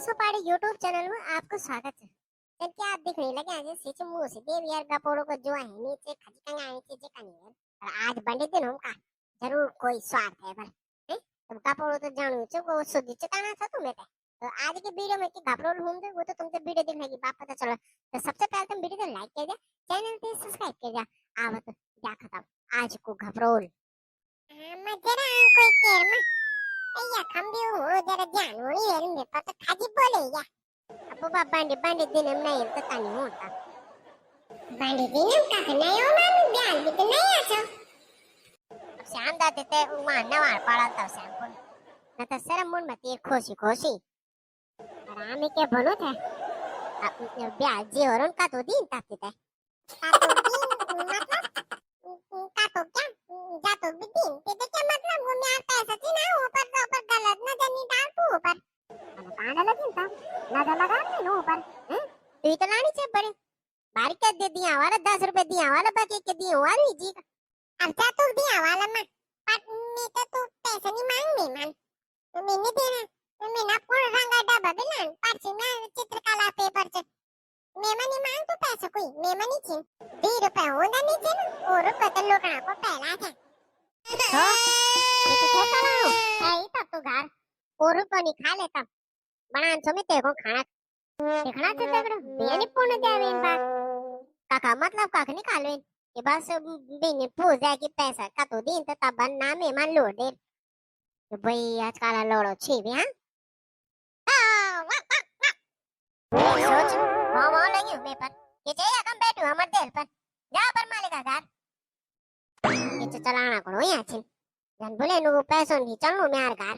सपाड़ी YouTube channel में आपको स्वागत है। जब क्या आप दिखने लगे आज सीचे मुंह से देव यार गपोड़ो को जो है नीचे खजकंगा आई चीजें कनी है और आज बंदे दिन हम का जरूर कोई स्वार्थ है पर हैं तुम गपोड़ो तो जानू छो को सुधी चताना था तुम्हें तो आज के वीडियो में कि गपोड़ो हूं वो तो तुमसे वीडियो देखने की बात पता चला तो सबसे पहले तुम वीडियो को लाइक कर दिया चैनल पे सब्सक्राइब कर दिया आवत क्या खत्म आज को गपोड़ो मजरा कोई केर में अय्या खंबी हो जरा ध्यान होनी है मेरे पास खाजी बोलेगा अब बांडी बांडी दिन में नहीं तो तानी होता बांडी दिन का नहीं हो ना ध्यान भी तो नहीं आछो अब शाम दाते ते वहां नवार पड़ा था शाम को न तो शर्म मुन मत ये खुशी खुशी आराम के बनो थे अब ब्याह जी और उनका तो दिन ताते थे का तो दिन मतलब का तो क्या जा तो भी दिन ते क्या मतलब वो मैं पैसा थी ना ऊपर गलत न जनी डाल तू ऊपर पाना लगी था लगा लगा नहीं ऊपर हैं तू तो लानी चाहिए बड़े बारीक कर दे दिया वाला 10 रुपए दिया वाला बाकी के दिए वाली जी अब क्या तू दिया वाला मैं पर मैं तो पैसे नहीं मांगने मन तो मैंने देना तो मैंने पूरा रंगा डब्बा बिलान पर्ची में चित्रकला पेपर से मैं नहीं मांग तो पैसे कोई मैं नहीं छे 2 रुपए होना नहीं छे ना और रुपए तो लोगना को पहला था तो ये तो कहता ना ऐ तब तो घर और रुपए नहीं खा लेता बनान छो में तेको खाना देखना तो तगड़ा बेनी पुणे देवे इन बात काका मतलब काका निकालो इन के बस बेनी पूछ जाए कि पैसा का तो दिन तो तब ना मेहमान लोड दे तो भाई आज काला लोड़ो छी भी हां सोच वो लगी मैं पर ये चाहिए कम बैठो हमर दिल पर जा पर मालिक घर ये तो चलाना करो यहाँ छी जन बोले नु पैसों की चलनो में यार घर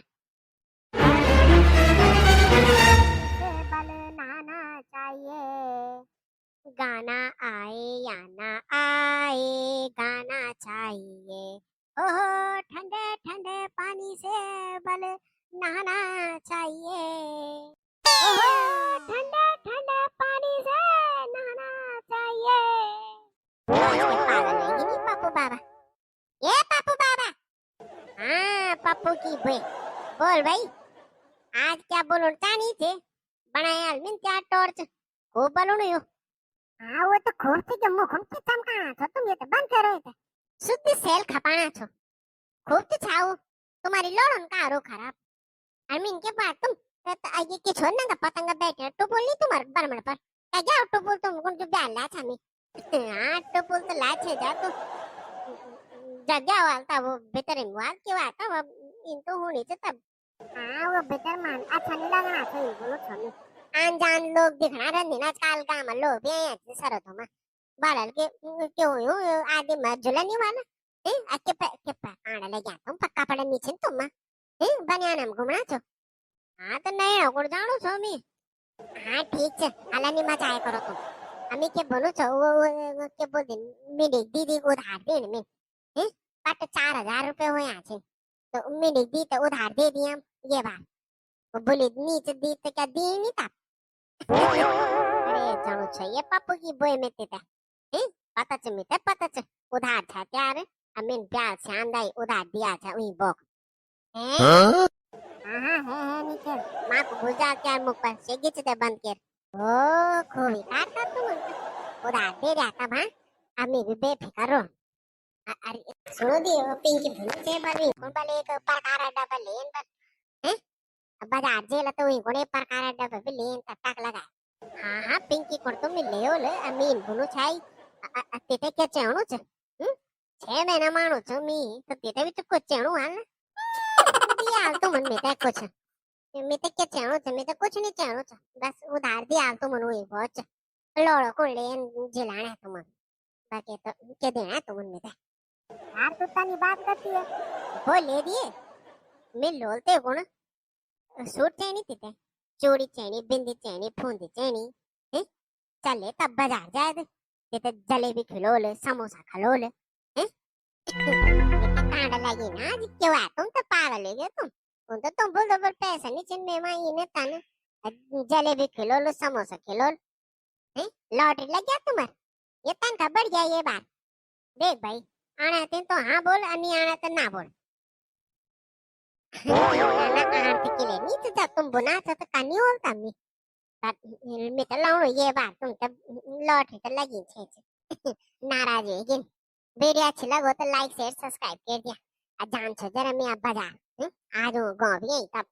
बल नाना चाहिए गाना आए या ना आए गाना चाहिए ओहो ठंडे ठंडे पानी से बल नहाना चाहिए ओहो ठंडे ठंडे पानी से नहाना चाहिए पागल है नहीं पापू बाबा ये पापू बाबा हाँ पापू की बे बोल भाई आज क्या बोलो नहीं थे बनाया अलमिन क्या टॉर्च खूब बोलो नहीं हो हाँ वो तो खूब थी जो मुख हमके चमकाना था तुम ये तो बंद कर रहे थे शुद्ध सेल खपाना छो खूब तो छाओ तुम्हारी लोड़न का आरो खराब अलमिन के बाद तुम ये के छोड़ना का पतंगा बैठे तो बोल नहीं तुम्हारे बरमण पर क्या जाओ तो बोल तुम कौन जो ब्याह ला छामी हाँ तो बोल तो ला छे जा तो जगह वालता वो भीतर वाल क्यों आता वो इन तो होनी चाहिए तब हाँ वो भीतर मान अच्छा नहीं लगना चाहिए बोलो छोड़ी अनजान लोग दिखना रहने ना काल का हम लोग भी हैं सरत हो मैं बालल के क्यों हो आदि मत झुलने वाला हैं के आने लगे तुम पक्का पड़े नीचे तुम हैं बनियान हम घूमना छो हाँ तो नहीं हो गुड़ जानो छो मी हाँ ठीक है हालां नहीं मचाए करो तुम अमी के बोलो छो वो के बोल दिन मेरी दीदी को उधार दे में हैं पट 4000 रुपए हो यहाँ से तो मेरी दी तो उधार दे दिया ये बात वो बोली नीचे दी तो क्या दी नहीं था अरे जानो चाहिए पापू की बोए में तेता हैं पता च उधार था यार अमीन प्यार से आंदाई उधार दिया था वही बोक हैं हाँ है नीचे माँ को बुझा क्या मुख पर से गिच दे बंद कर ओ खोई काटा तुम उधार दे रहा था भाई अमी भी बेफिक्र रहो अरे सुनो दी वो पिंकी भूल से बनी कौन वाले एक प्रकार डबल लेन बस हैं बाजार जेल तो ही कोने प्रकार डबल भी लेन तक लगा हाँ पिंकी को तो मिल ले ओले अमीन भूलो छाई तेते क्या चाहनो छ 6 महीना मानो छ मी तो तेते भी तो कुछ चाहनो हाल दिया तो मन में कुछ मैं तो क्या चाहनो छ मैं तो कुछ नहीं चाहनो छ बस उधार दिया तो मन हुई बहुत लोड़ो को लेन जिलाना तुम बाकी तो क्या देना तुम मन में यार तू तनी बात करती है वो ले दिए मैं लोलते गुण सूट चैनी थी चोरी चैनी बिंदी चैनी फूंदी चैनी हैं चले तब बाजार जाए दे ते जलेबी खिलो ले समोसा खलो ले हैं कांड लगी ना आज क्यों है तुम तो पागल हो गए तुम बोल दो पैसा नहीं चिन में मां इने तन जलेबी खिलो लो समोसा खिलो हैं लॉटरी लग गया तुम्हारे ये तन का बढ़ गया ये बात देख भाई आना तो हाँ बोल अनि आना तो ना बोल आर्थिक के लिए नहीं तो तुम शंभू नाच तर कानी होता मी मी तर लावून ये बा तुमच्या लॉटरी तर लगी छे नाराज है गिन वीडियो अच्छी लगो तो लाइक शेयर सब्सक्राइब कर दिया जान छो जरा मैं अब बाजार आज गाँव भी यही तब